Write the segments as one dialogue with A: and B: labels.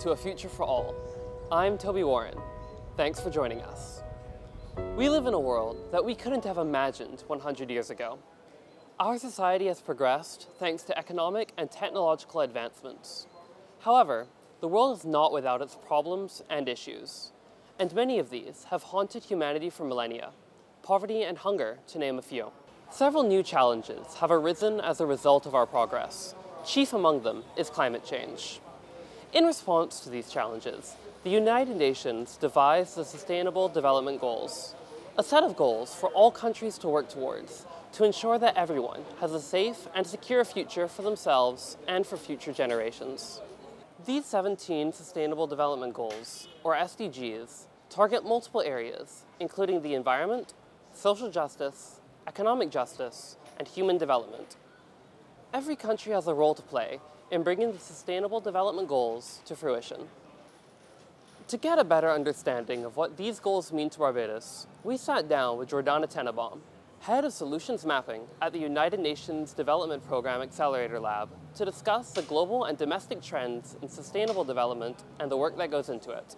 A: to A Future for All. I'm Toby Warren. Thanks for joining us. We live in a world that we couldn't have imagined 100 years ago. Our society has progressed thanks to economic and technological advancements. However, the world is not without its problems and issues, and many of these have haunted humanity for millennia, poverty and hunger to name a few. Several new challenges have arisen as a result of our progress. Chief among them is climate change. In response to these challenges, the United Nations devised the Sustainable Development Goals, a set of goals for all countries to work towards to ensure that everyone has a safe and secure future for themselves and for future generations. These 17 Sustainable Development Goals, or SDGs, target multiple areas, including the environment, social justice, economic justice, and human development. Every country has a role to play in bringing the Sustainable Development Goals to fruition. To get a better understanding of what these goals mean to Barbados, we sat down with Jordana Tenenbaum, Head of Solutions Mapping at the United Nations Development Program Accelerator Lab, to discuss the global and domestic trends in sustainable development and the work that goes into it.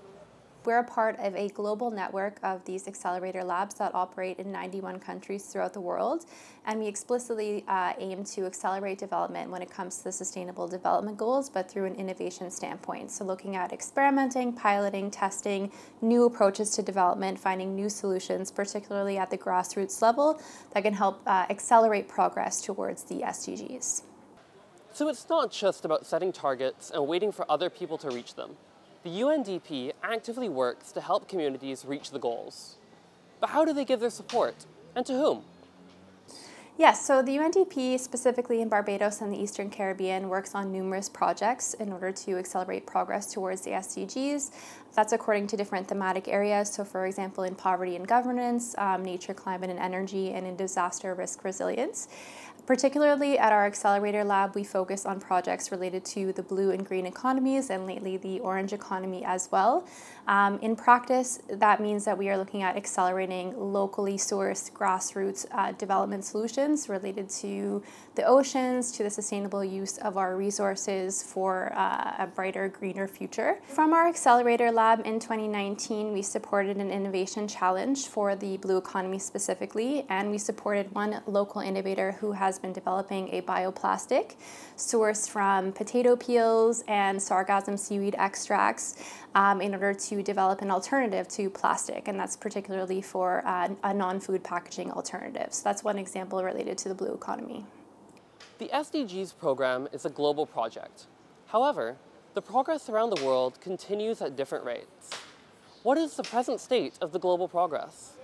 B: We're a part of a global network of these accelerator labs that operate in 91 countries throughout the world, and we explicitly aim to accelerate development when it comes to the Sustainable Development Goals, but through an innovation standpoint. So looking at experimenting, piloting, testing, new approaches to development, finding new solutions, particularly at the grassroots level, that can help accelerate progress towards the SDGs.
A: So it's not just about setting targets and waiting for other people to reach them. The UNDP actively works to help communities reach the goals. But how do they give their support, and to whom?
B: Yes, so the UNDP, specifically in Barbados and the Eastern Caribbean, works on numerous projects in order to accelerate progress towards the SDGs. That's according to different thematic areas. So for example, in poverty and governance, nature, climate and energy, and in disaster risk resilience. Particularly at our accelerator lab, we focus on projects related to the blue and green economies, and lately the orange economy as well. In practice, that means that we are looking at accelerating locally sourced grassroots development solutions related to the oceans, to the sustainable use of our resources for a brighter, greener future. From our accelerator lab in 2019, we supported an innovation challenge for the blue economy specifically, and we supported one local innovator who has been developing a bioplastic sourced from potato peels and sargassum seaweed extracts in order to develop an alternative to plastic, and that's particularly for a non-food packaging alternative. So that's one example related to the blue economy.
A: The SDGs program is a global project. However, the progress around the world continues at different rates. What is the present state of the global progress?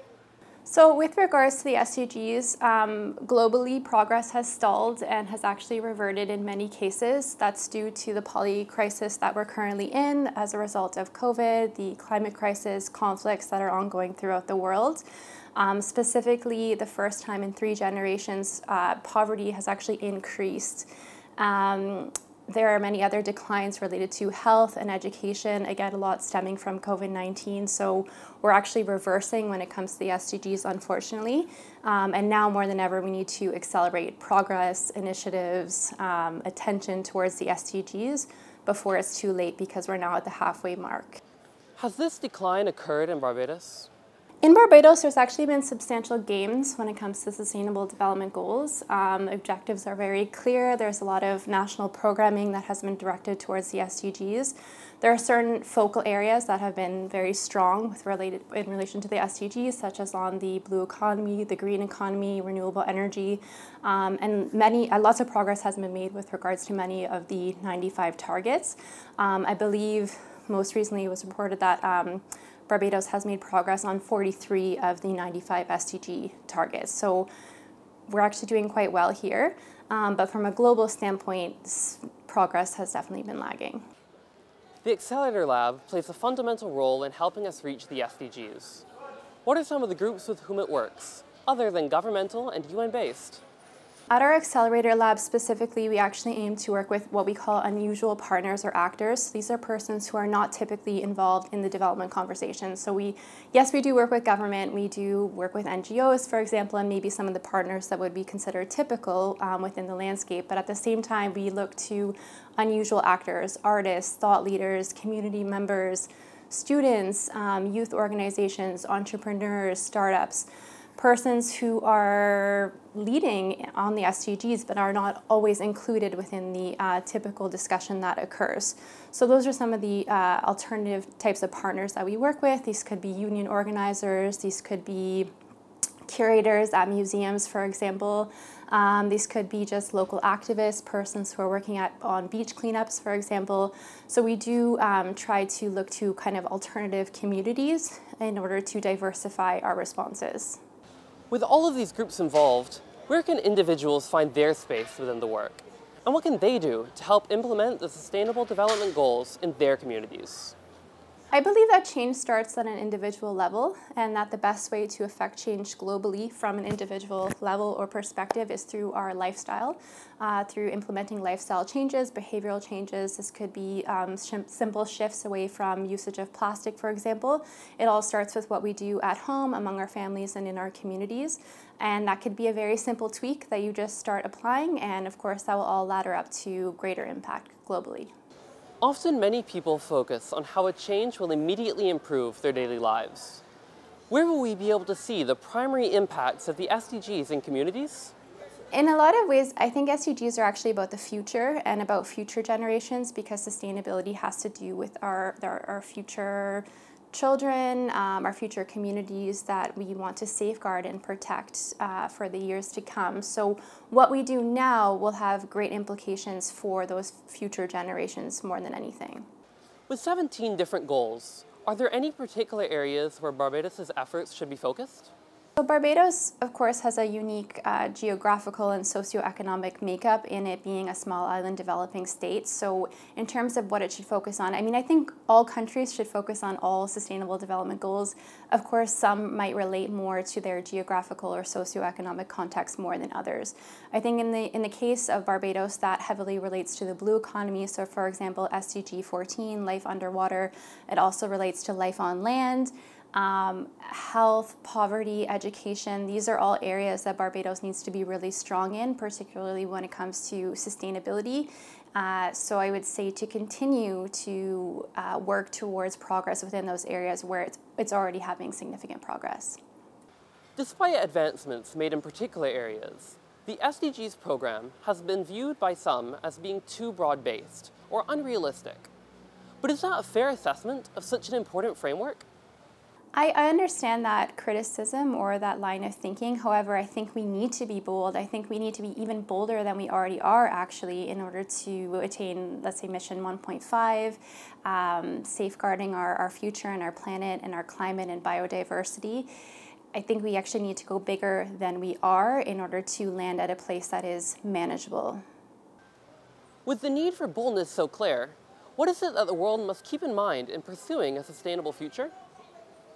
B: So with regards to the SDGs, globally progress has stalled and has actually reverted in many cases. That's due to the poly crisis that we're currently in as a result of COVID, the climate crisis, conflicts that are ongoing throughout the world. Specifically, the first time in 3 generations, poverty has actually increased. There are many other declines related to health and education, again, a lot stemming from COVID-19. So we're actually reversing when it comes to the SDGs, unfortunately. And now more than ever, we need to accelerate progress, initiatives, attention towards the SDGs before it's too late, because we're now at the halfway mark.
A: Has this decline occurred in Barbados?
B: In Barbados, there's actually been substantial gains when it comes to Sustainable Development Goals. Objectives are very clear. There's a lot of national programming that has been directed towards the SDGs. There are certain focal areas that have been very strong in relation to the SDGs, such as on the blue economy, the green economy, renewable energy, and lots of progress has been made with regards to many of the 95 targets. I believe most recently it was reported that Barbados has made progress on 43 of the 95 SDG targets. So we're actually doing quite well here, but from a global standpoint, progress has definitely been lagging.
A: The Accelerator Lab plays a fundamental role in helping us reach the SDGs. What are some of the groups with whom it works, other than governmental and UN-based?
B: At our Accelerator Lab specifically, we actually aim to work with what we call unusual partners or actors. These are persons who are not typically involved in the development conversation. So yes, we do work with government, we do work with NGOs, for example, and maybe some of the partners that would be considered typical within the landscape. But at the same time, we look to unusual actors, artists, thought leaders, community members, students, youth organizations, entrepreneurs, startups, persons who are leading on the SDGs but are not always included within the typical discussion that occurs. So those are some of the alternative types of partners that we work with. These could be union organizers, these could be curators at museums, for example. These could be just local activists, persons who are working on beach cleanups, for example. So we do try to look to kind of alternative communities in order to diversify our responses.
A: With all of these groups involved, where can individuals find their space within the work? And what can they do to help implement the Sustainable Development Goals in their communities?
B: I believe that change starts at an individual level, and that the best way to affect change globally from an individual level or perspective is through our lifestyle, through implementing lifestyle changes, behavioral changes. This could be simple shifts away from usage of plastic, for example. It all starts with what we do at home, among our families, and in our communities. And that could be a very simple tweak that you just start applying, and of course that will all ladder up to greater impact globally.
A: Often many people focus on how a change will immediately improve their daily lives. Where will we be able to see the primary impacts of the SDGs in communities?
B: In a lot of ways, I think SDGs are actually about the future and about future generations, because sustainability has to do with our future children, our future communities that we want to safeguard and protect for the years to come. So what we do now will have great implications for those future generations more than anything.
A: With 17 different goals, are there any particular areas where Barbados' efforts should be focused?
B: So Barbados, of course, has a unique geographical and socioeconomic makeup in it being a small island developing state. So in terms of what it should focus on, I think all countries should focus on all sustainable development goals. Of course, some might relate more to their geographical or socioeconomic context more than others. I think in the case of Barbados, that heavily relates to the blue economy. So for example, SDG 14, life underwater. It also relates to life on land. Health, poverty, education, these are all areas that Barbados needs to be really strong in, particularly when it comes to sustainability. So I would say to continue to work towards progress within those areas where it's already having significant progress.
A: Despite advancements made in particular areas, the SDGs program has been viewed by some as being too broad-based or unrealistic. But is that a fair assessment of such an important framework?
B: I understand that criticism or that line of thinking. However, I think we need to be bold. I think we need to be even bolder than we already are, actually, in order to attain, let's say, Mission 1.5, safeguarding our future and our planet and our climate and biodiversity. I think we actually need to go bigger than we are in order to land at a place that is manageable.
A: With the need for boldness so clear, what is it that the world must keep in mind in pursuing a sustainable future?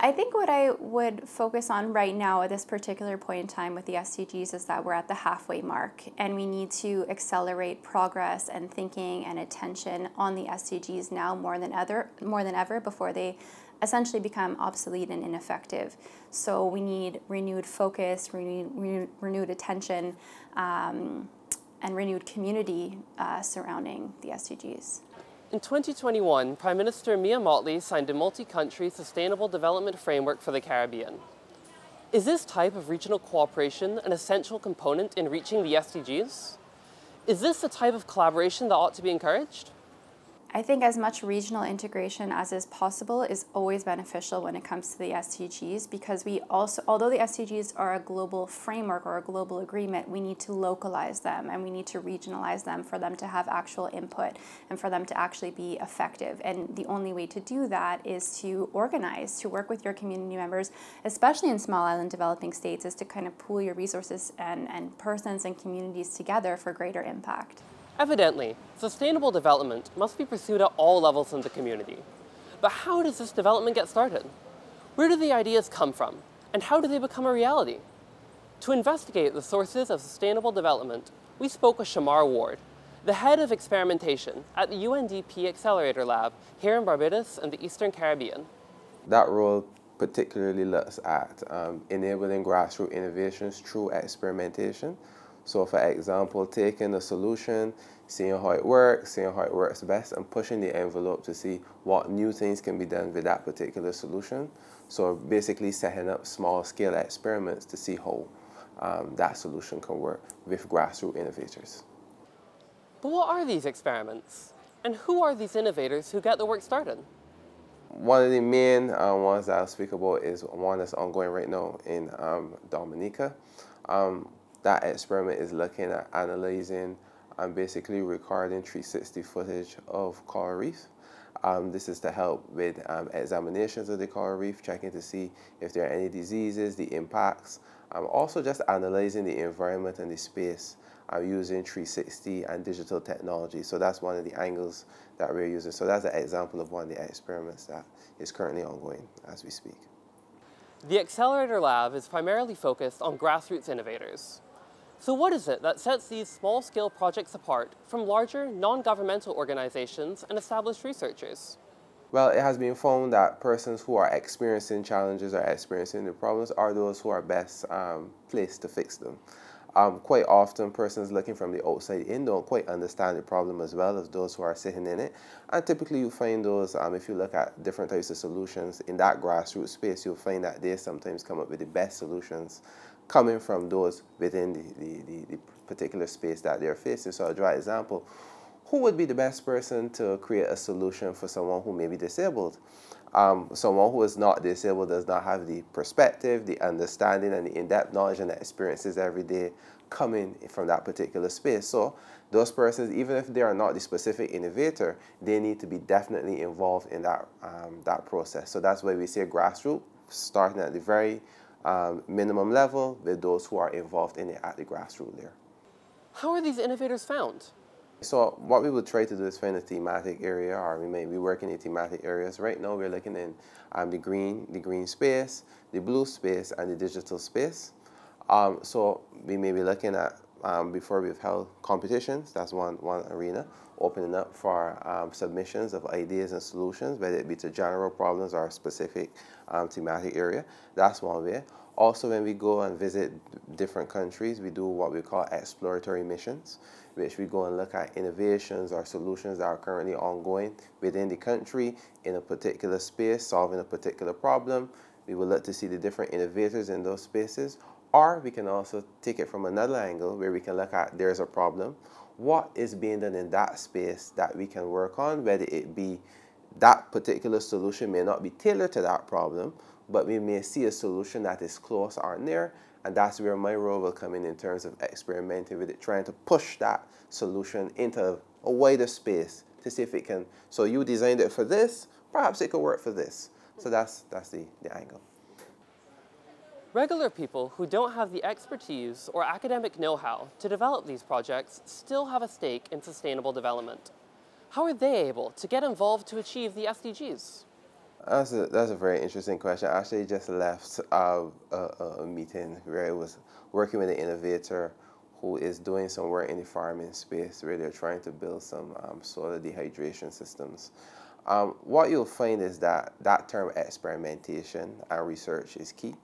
B: I think what I would focus on right now at this particular point in time with the SDGs is that we're at the halfway mark, and we need to accelerate progress and thinking and attention on the SDGs now more than ever before they essentially become obsolete and ineffective. So we need renewed focus, renewed attention, and renewed community surrounding the SDGs.
A: In 2021, Prime Minister Mia Mottley signed a multi-country sustainable development framework for the Caribbean. Is this type of regional cooperation an essential component in reaching the SDGs? Is this the type of collaboration that ought to be encouraged?
B: I think as much regional integration as is possible is always beneficial when it comes to the SDGs, because we also, although the SDGs are a global framework or a global agreement, we need to localize them and we need to regionalize them for them to have actual input and for them to actually be effective. And the only way to do that is to organize, to work with your community members, especially in small island developing states, is to kind of pool your resources and persons and communities together for greater impact.
A: Evidently, sustainable development must be pursued at all levels in the community. But how does this development get started? Where do the ideas come from? And how do they become a reality? To investigate the sources of sustainable development, we spoke with Shamar Ward, the head of experimentation at the UNDP Accelerator Lab here in Barbados and the Eastern Caribbean.
C: That role particularly looks at enabling grassroots innovations through experimentation. So for example, taking a solution, seeing how it works best, and pushing the envelope to see what new things can be done with that particular solution. So basically setting up small-scale experiments to see how that solution can work with grassroots innovators.
A: But what are these experiments? And who are these innovators who get the work started?
C: One of the main ones that I'll speak about is one that's ongoing right now in Dominica. That experiment is looking at analyzing and basically recording 360 footage of coral reef. This is to help with examinations of the coral reef, checking to see if there are any diseases, the impacts, also just analyzing the environment and the space using 360 and digital technology. So that's one of the angles that we're using. So that's an example of one of the experiments that is currently ongoing as we speak.
A: The Accelerator Lab is primarily focused on grassroots innovators. So what is it that sets these small-scale projects apart from larger non-governmental organizations and established researchers?
C: Well, it has been found that persons who are experiencing challenges or experiencing the problems are those who are best placed to fix them. Quite often, persons looking from the outside in don't quite understand the problem as well as those who are sitting in it. And typically you find those, if you look at different types of solutions in that grassroots space, you'll find that they sometimes come up with the best solutions coming from those within the particular space that they're facing. So I'll draw an example. Who would be the best person to create a solution for someone who may be disabled? Someone who is not disabled does not have the perspective, the understanding, and the in-depth knowledge and the experiences every day coming from that particular space. So those persons, even if they are not the specific innovator, they need to be definitely involved in that, that process. So that's why we say grassroots, starting at the very minimum level with those who are involved in it at the grassroots layer.
A: How are these innovators found?
C: So what we would try to do is find a thematic area, or we may be working in thematic areas. Right now we're looking in the green space, the blue space, and the digital space. So we may be looking at, before we've held competitions, that's one arena, opening up for submissions of ideas and solutions, whether it be to general problems or a specific thematic area. That's one way. Also, when we go and visit different countries, we do what we call exploratory missions, which we go and look at innovations or solutions that are currently ongoing within the country in a particular space, solving a particular problem. We will look to see the different innovators in those spaces, or we can also take it from another angle where we can look at there's a problem. What is being done in that space that we can work on, whether it be that particular solution may not be tailored to that problem, but we may see a solution that is close or near, and that's where my role will come in terms of experimenting with it, trying to push that solution into a wider space to see if it can. So you designed it for this, perhaps it could work for this. So that's the angle.
A: Regular people who don't have the expertise or academic know-how to develop these projects still have a stake in sustainable development. How are they able to get involved to achieve the SDGs?
C: That's a very interesting question. I actually just left a meeting where I was working with an innovator who is doing some work in the farming space where they're trying to build some solar dehydration systems. What you'll find is that that term experimentation and research is key.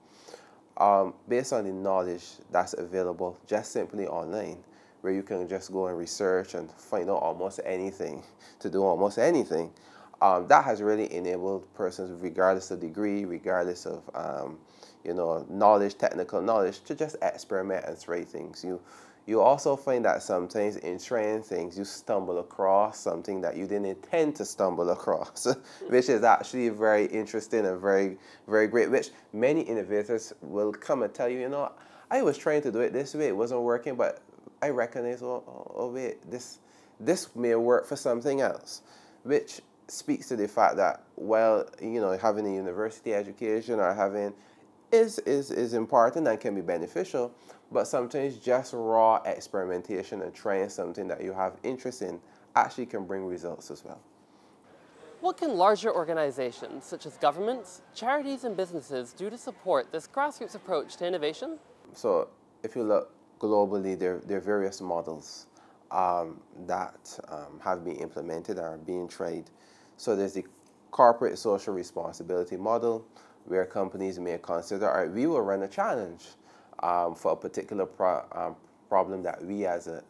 C: Based on the knowledge that's available just simply online, where you can just go and research and find out almost anything, to do almost anything, that has really enabled persons, regardless of degree, regardless of knowledge, technical knowledge, to just experiment and try things. You also find that sometimes in trying things, you stumble across something that you didn't intend to stumble across, which is actually very interesting and very, very great, which many innovators will come and tell you, I was trying to do it this way, it wasn't working, but I recognize, oh wait, this may work for something else, which speaks to the fact that, well, having a university education or having is important and can be beneficial, but sometimes just raw experimentation and trying something that you have interest in actually can bring results as well.
A: What can larger organizations, such as governments, charities, and businesses do to support this grassroots approach to innovation?
C: So if you look globally, there are various models that have been implemented and are being tried. So there's the corporate social responsibility model, where companies may consider, all right, we will run a challenge for a particular problem that we as a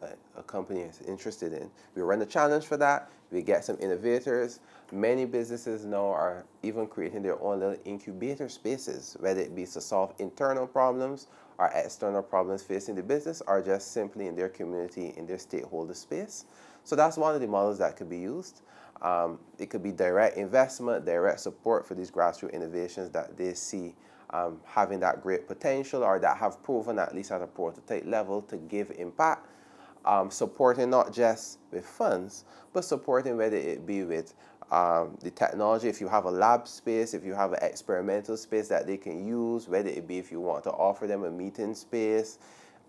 C: company is interested in. We run a challenge for that, we get some innovators. Many businesses now are even creating their own little incubator spaces, whether it be to solve internal problems or external problems facing the business, or just simply in their community, in their stakeholder space. So that's one of the models that could be used. It could be direct investment, direct support for these grassroots innovations that they see having that great potential, or that have proven, at least at a prototype level, to give impact. Supporting not just with funds, but supporting whether it be with the technology, if you have a lab space, if you have an experimental space that they can use, whether it be if you want to offer them a meeting space,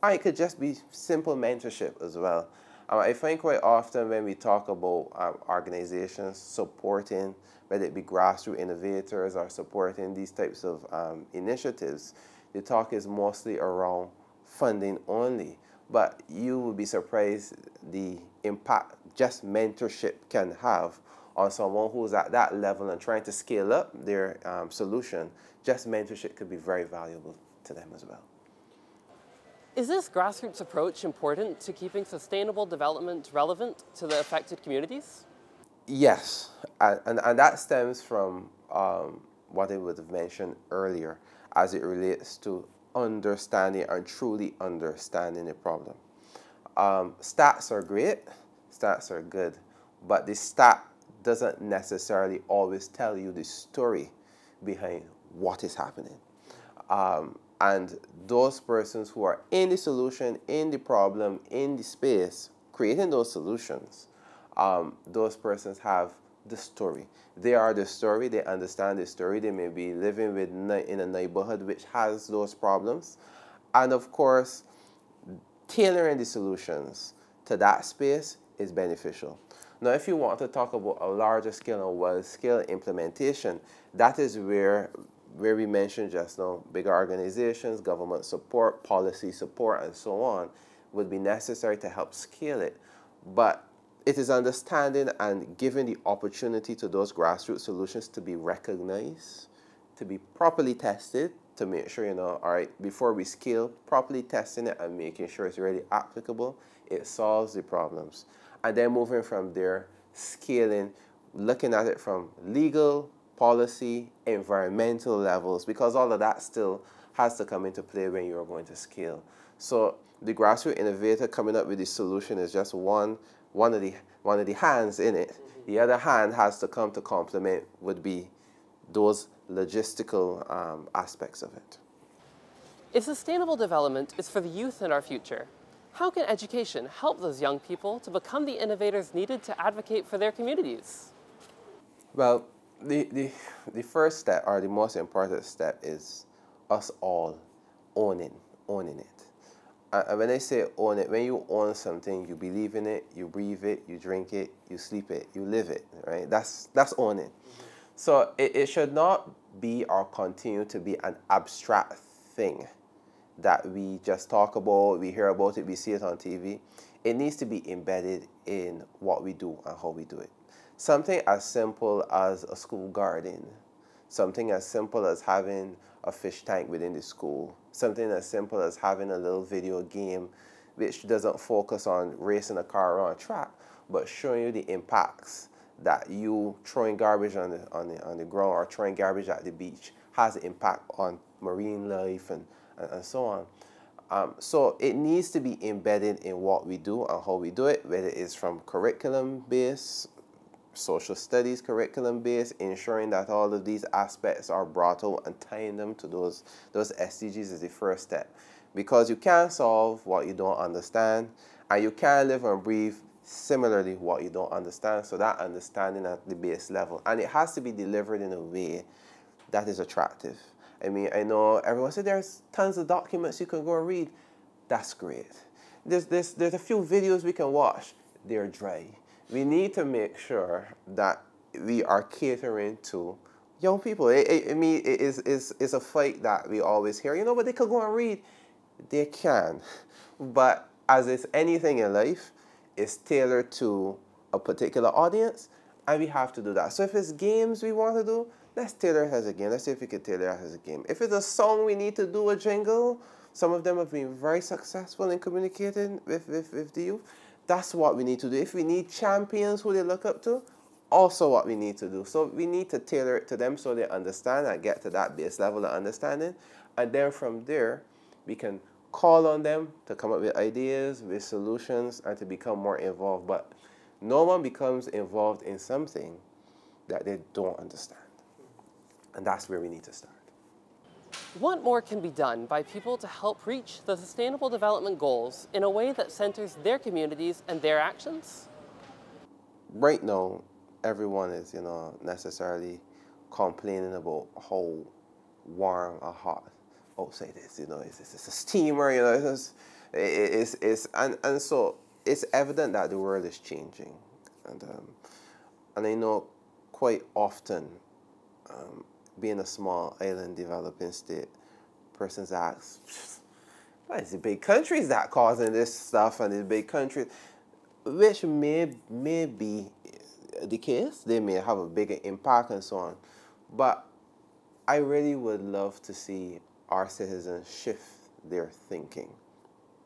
C: or it could just be simple mentorship as well. I find quite often when we talk about organizations supporting, whether it be grassroots innovators or supporting these types of initiatives, the talk is mostly around funding only. But you will be surprised the impact just mentorship can have on someone who's at that level and trying to scale up their solution. Just mentorship could be very valuable to them as well.
A: Is this grassroots approach important to keeping sustainable development relevant to the affected communities?
C: Yes, and that stems from what I would have mentioned earlier as it relates to understanding and truly understanding the problem. Stats are great, stats are good, but the stat doesn't necessarily always tell you the story behind what is happening. And those persons who are in the solution, in the problem, in the space, creating those solutions, those persons have the story. They are the story, they understand the story, they may be living in a neighborhood which has those problems. And of course, tailoring the solutions to that space is beneficial. Now, if you want to talk about a larger scale and wide-scale implementation, that is where we mentioned just now, bigger organizations, government support, policy support, and so on, would be necessary to help scale it. But it is understanding and giving the opportunity to those grassroots solutions to be recognized, to be properly tested, to make sure, all right, before we scale, properly testing it and making sure it's really applicable, it solves the problems. And then moving from there, scaling, looking at it from legal, policy, environmental levels, because all of that still has to come into play when you're going to scale. So the grassroots innovator coming up with the solution is just one of the hands in it. The other hand has to come to complement would be those logistical aspects of it.
A: If sustainable development is for the youth in our future, how can education help those young people to become the innovators needed to advocate for their communities?
C: Well, the first step, or the most important step, is us all owning it. And when I say own it, when you own something, you believe in it, you breathe it, you drink it, you sleep it, you live it, right? That's owning. Mm-hmm. So it should not be or continue to be an abstract thing that we just talk about, we hear about it, we see it on TV. It needs to be embedded in what we do and how we do it. Something as simple as a school garden, something as simple as having a fish tank within the school, something as simple as having a little video game which doesn't focus on racing a car around a track, but showing you the impacts that you throwing garbage on the ground or throwing garbage at the beach has an impact on marine life and so on. So it needs to be embedded in what we do and how we do it, whether it's from curriculum-based, social studies curriculum-based, ensuring that all of these aspects are brought out and tying them to those SDGs is the first step. Because you can't solve what you don't understand, and you can't live and breathe similarly what you don't understand, so that understanding at the base level. And it has to be delivered in a way that is attractive. I mean, I know everyone said there's tons of documents you can go and read. That's great. There's a few videos we can watch. They're dry. We need to make sure that we are catering to young people. I mean, it's a fight that we always hear, but they could go and read. They can. But as is anything in life, it's tailored to a particular audience, and we have to do that. So if it's games we want to do, let's tailor it as a game. Let's see if we can tailor it as a game. If it's a song we need to do a jingle, some of them have been very successful in communicating with the youth. That's what we need to do. If we need champions who they look up to, also what we need to do. So we need to tailor it to them so they understand and get to that base level of understanding. And then from there, we can call on them to come up with ideas, with solutions, and to become more involved. But no one becomes involved in something that they don't understand. And that's where we need to start.
A: What more can be done by people to help reach the Sustainable Development Goals in a way that centers their communities and their actions?
C: Right now, everyone is, necessarily complaining about how warm or hot outside is. It's a steamer. And so it's evident that the world is changing, and I know quite often, being a small island developing state, persons ask, "Why is the big countries that causing this stuff?" And the big countries, which may be the case, they may have a bigger impact and so on. But I really would love to see our citizens shift their thinking,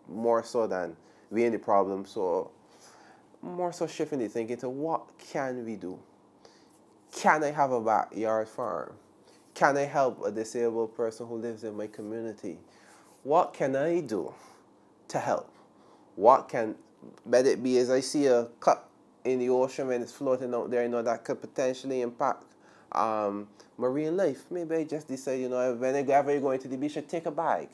C: more so than we in the problem, so more so shifting the thinking to what can we do? Can I have a backyard farm? Can I help a disabled person who lives in my community? What can I do to help? What can, let it be as I see a cup in the ocean when it's floating out there, that could potentially impact marine life. Maybe I just decide, whenever you're going to the beach, I take a bag.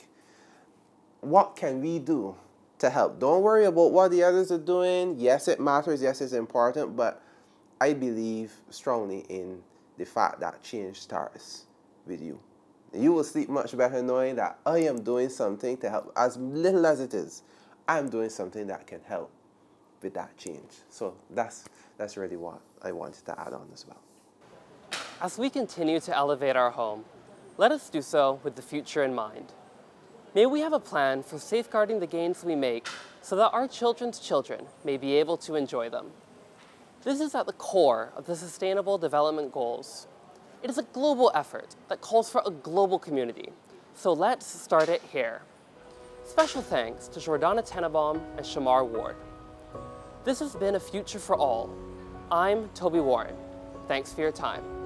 C: What can we do to help? Don't worry about what the others are doing. Yes, it matters. Yes, it's important. But I believe strongly in the fact that change starts with you. You will sleep much better knowing that I am doing something to help. As little as it is, I'm doing something that can help with that change. So that's really what I wanted to add on as well.
A: As we continue to elevate our home, let us do so with the future in mind. May we have a plan for safeguarding the gains we make so that our children's children may be able to enjoy them. This is at the core of the Sustainable Development Goals. It is a global effort that calls for a global community, so let's start it here. Special thanks to Jordana Tenenbaum and Shamar Ward. This has been A Future for All. I'm Toby Warren. Thanks for your time.